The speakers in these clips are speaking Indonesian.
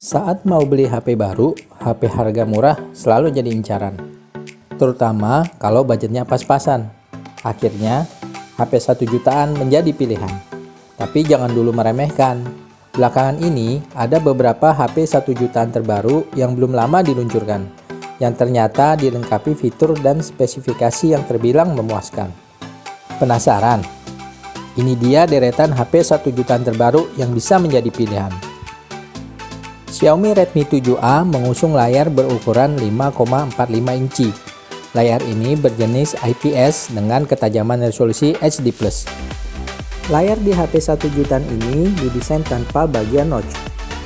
Saat mau beli HP baru, HP harga murah selalu jadi incaran. Terutama kalau budgetnya pas-pasan. Akhirnya, HP 1 jutaan menjadi pilihan. Tapi jangan dulu meremehkan. Belakangan ini, ada beberapa HP 1 jutaan terbaru yang belum lama diluncurkan, yang ternyata dilengkapi fitur dan spesifikasi yang terbilang memuaskan. Penasaran? Ini dia deretan HP 1 jutaan terbaru yang bisa menjadi pilihan. Xiaomi Redmi 7A mengusung layar berukuran 5,45 inci. Layar ini berjenis IPS dengan ketajaman resolusi HD+. Layar di HP 1 jutaan ini didesain tanpa bagian notch.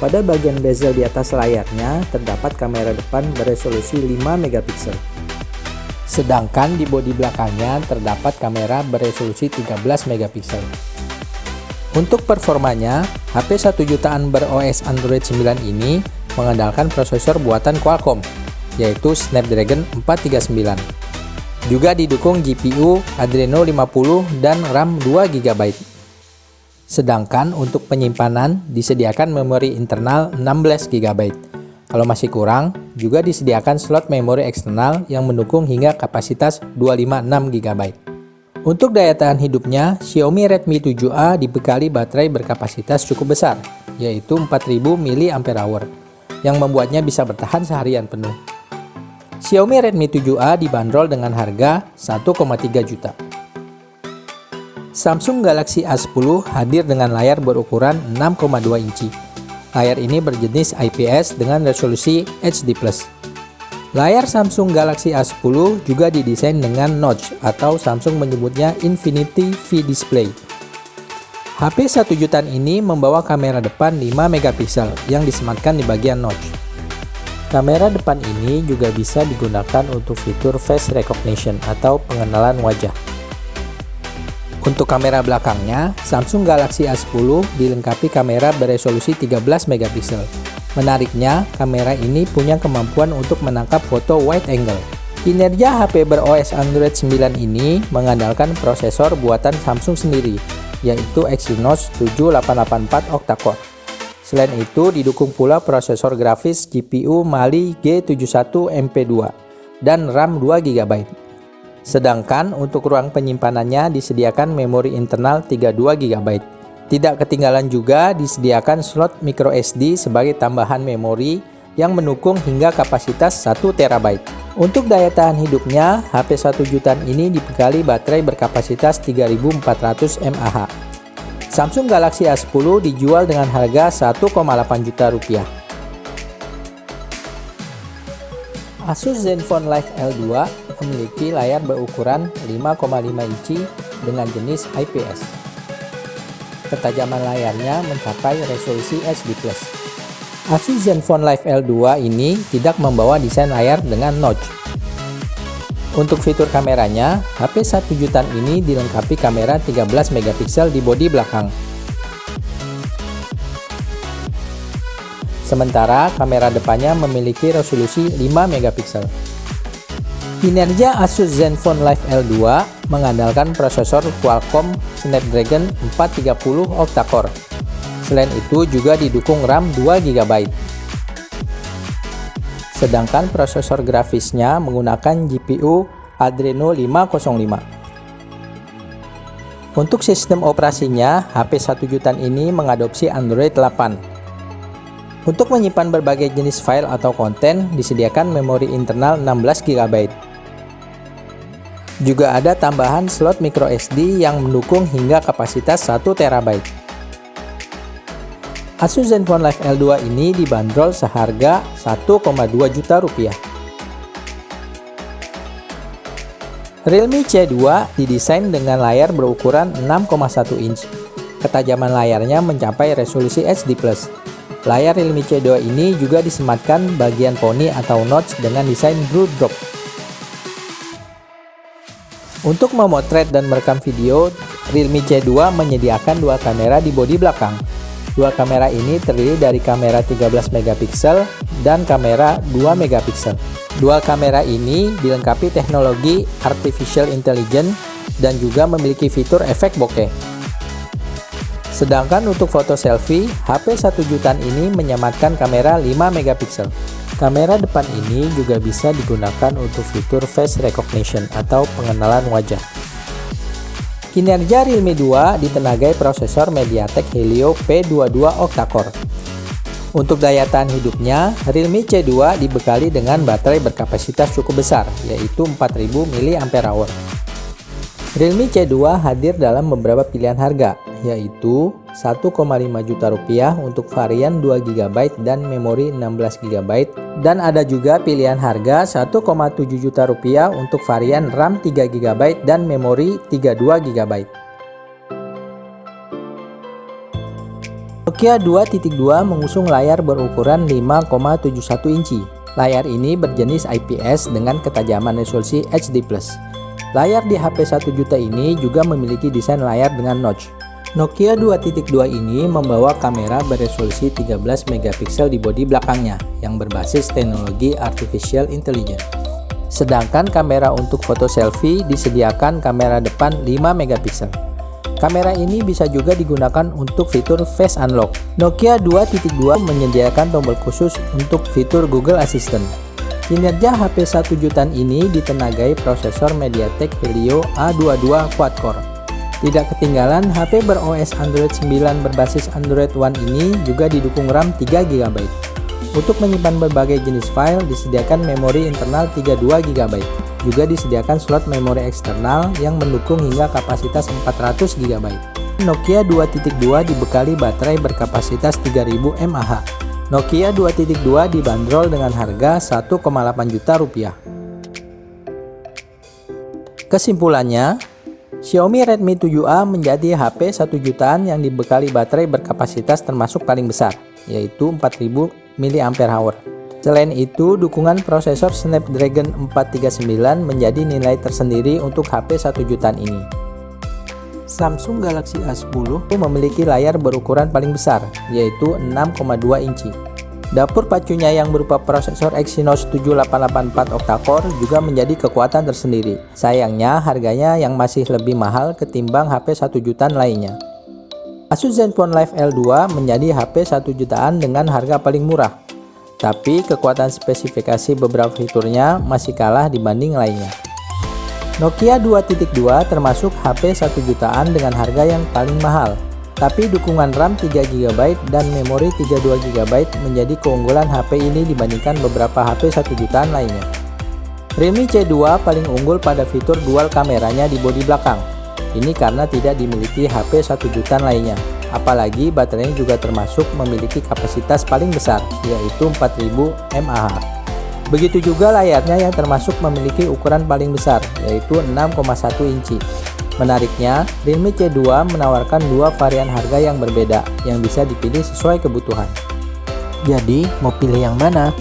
Pada bagian bezel di atas layarnya terdapat kamera depan beresolusi 5 megapiksel. Sedangkan di bodi belakangnya terdapat kamera beresolusi 13 megapiksel. Untuk performanya, HP 1 jutaan ber-OS Android 9 ini mengandalkan prosesor buatan Qualcomm, yaitu Snapdragon 439. Juga didukung GPU Adreno 50 dan RAM 2 GB. Sedangkan untuk penyimpanan disediakan memori internal 16 GB. Kalau masih kurang, juga disediakan slot memori eksternal yang mendukung hingga kapasitas 256 GB. Untuk daya tahan hidupnya, Xiaomi Redmi 7A dibekali baterai berkapasitas cukup besar, yaitu 4000 mAh, yang membuatnya bisa bertahan seharian penuh. Xiaomi Redmi 7A dibanderol dengan harga 1,3 juta. Samsung Galaxy A10 hadir dengan layar berukuran 6,2 inci. Layar ini berjenis IPS dengan resolusi HD+. Layar Samsung Galaxy A10 juga didesain dengan notch atau Samsung menyebutnya Infinity V Display. HP 1 jutaan ini membawa kamera depan 5 megapiksel yang disematkan di bagian notch. Kamera depan ini juga bisa digunakan untuk fitur face recognition atau pengenalan wajah. Untuk kamera belakangnya, Samsung Galaxy A10 dilengkapi kamera beresolusi 13 megapiksel. Menariknya, kamera ini punya kemampuan untuk menangkap foto wide angle. Kinerja HP ber-OS Android 9 ini mengandalkan prosesor buatan Samsung sendiri, yaitu Exynos 7884 octa-core. Selain itu, didukung pula prosesor grafis GPU Mali G71 MP2 dan RAM 2 GB. Sedangkan untuk ruang penyimpanannya disediakan memori internal 32 GB. Tidak ketinggalan juga disediakan slot microSD sebagai tambahan memori yang mendukung hingga kapasitas 1 TB. Untuk daya tahan hidupnya, HP 1 jutaan ini dibekali baterai berkapasitas 3400 mAh. Samsung Galaxy A10 dijual dengan harga 1,8 juta rupiah. Asus Zenfone Live L2 memiliki layar berukuran 5,5 inci dengan jenis IPS. Ketajaman layarnya mencapai resolusi HD+. Asus Zenfone Live L2 ini tidak membawa desain layar dengan notch. Untuk fitur kameranya, HP 1 jutaan ini dilengkapi kamera 13 megapiksel di bodi belakang. Sementara kamera depannya memiliki resolusi 5 megapiksel. Kinerja Asus Zenfone Live L2 mengandalkan prosesor Qualcomm Snapdragon 430 octa-core. Selain itu juga didukung RAM 2 GB. Sedangkan prosesor grafisnya menggunakan GPU Adreno 505. Untuk sistem operasinya, HP 1 jutaan ini mengadopsi Android 8. Untuk menyimpan berbagai jenis file atau konten, disediakan memori internal 16 GB. Juga ada tambahan slot microSD yang mendukung hingga kapasitas 1 TB. Asus Zenfone Live L2 ini dibanderol seharga 1,2 juta rupiah. Realme C2 didesain dengan layar berukuran 6,1 inch. Ketajaman layarnya mencapai resolusi HD+. Layar Realme C2 ini juga disematkan bagian poni atau notch dengan desain blue drop. Untuk memotret dan merekam video, Realme C2 menyediakan dua kamera di bodi belakang. Dua kamera ini terdiri dari kamera 13 megapiksel dan kamera 2 megapiksel. Dua kamera ini dilengkapi teknologi Artificial Intelligence dan juga memiliki fitur efek bokeh. Sedangkan untuk foto selfie, HP 1 jutaan ini menyamatkan kamera 5 megapiksel. Kamera depan ini juga bisa digunakan untuk fitur face recognition atau pengenalan wajah. Kinerja Realme 2 ditenagai prosesor MediaTek Helio P22 octa-core. Untuk daya tahan hidupnya, Realme C2 dibekali dengan baterai berkapasitas cukup besar, yaitu 4000 mAh. Realme C2 hadir dalam beberapa pilihan harga, yaitu Rp1,5 juta untuk varian 2GB dan memori 16GB, dan ada juga pilihan harga Rp1,7 juta untuk varian RAM 3GB dan memori 32GB. Nokia 2.2 mengusung layar berukuran 5,71 inci. Layar ini berjenis IPS dengan ketajaman resolusi HD+. Layar di HP 1 juta ini juga memiliki desain layar dengan notch. Nokia 2.2 ini membawa kamera beresolusi 13 megapiksel di bodi belakangnya yang berbasis teknologi Artificial Intelligence. Sedangkan kamera untuk foto selfie disediakan kamera depan 5 megapiksel. Kamera ini bisa juga digunakan untuk fitur Face Unlock. Nokia 2.2 menyediakan tombol khusus untuk fitur Google Assistant. Kinerja HP 1 jutaan ini ditenagai prosesor MediaTek Helio A22 quad-core. Tidak ketinggalan, HP ber-OS Android 9 berbasis Android One ini juga didukung RAM 3GB. Untuk menyimpan berbagai jenis file, disediakan memori internal 32GB. Juga disediakan slot memori eksternal yang mendukung hingga kapasitas 400GB. Nokia 2.2 dibekali baterai berkapasitas 3000 mAh. Nokia 2.2 dibanderol dengan harga Rp1,8 juta. Kesimpulannya, Xiaomi Redmi 7A menjadi HP 1 jutaan yang dibekali baterai berkapasitas termasuk paling besar, yaitu 4000 mAh. Selain itu, dukungan prosesor Snapdragon 439 menjadi nilai tersendiri untuk HP 1 jutaan ini. Samsung Galaxy A10 memiliki layar berukuran paling besar, yaitu 6,2 inci. Dapur pacunya yang berupa prosesor Exynos 7884 octa-core juga menjadi kekuatan tersendiri. Sayangnya, harganya yang masih lebih mahal ketimbang HP 1 jutaan lainnya. Asus Zenfone Live L2 menjadi HP 1 jutaan dengan harga paling murah, tapi kekuatan spesifikasi beberapa fiturnya masih kalah dibanding lainnya. Nokia 2.2 termasuk HP 1 jutaan dengan harga yang paling mahal, tapi dukungan RAM 3GB dan memori 32GB menjadi keunggulan HP ini dibandingkan beberapa HP 1 jutaan lainnya. Realme C2 paling unggul pada fitur dual kameranya di bodi belakang. Ini karena tidak dimiliki HP 1 jutaan lainnya. Apalagi baterainya juga termasuk memiliki kapasitas paling besar, yaitu 4000 mAh. Begitu juga layarnya yang termasuk memiliki ukuran paling besar, yaitu 6,1 inci. Menariknya, Realme C2 menawarkan dua varian harga yang berbeda yang bisa dipilih sesuai kebutuhan. Jadi, mau pilih yang mana?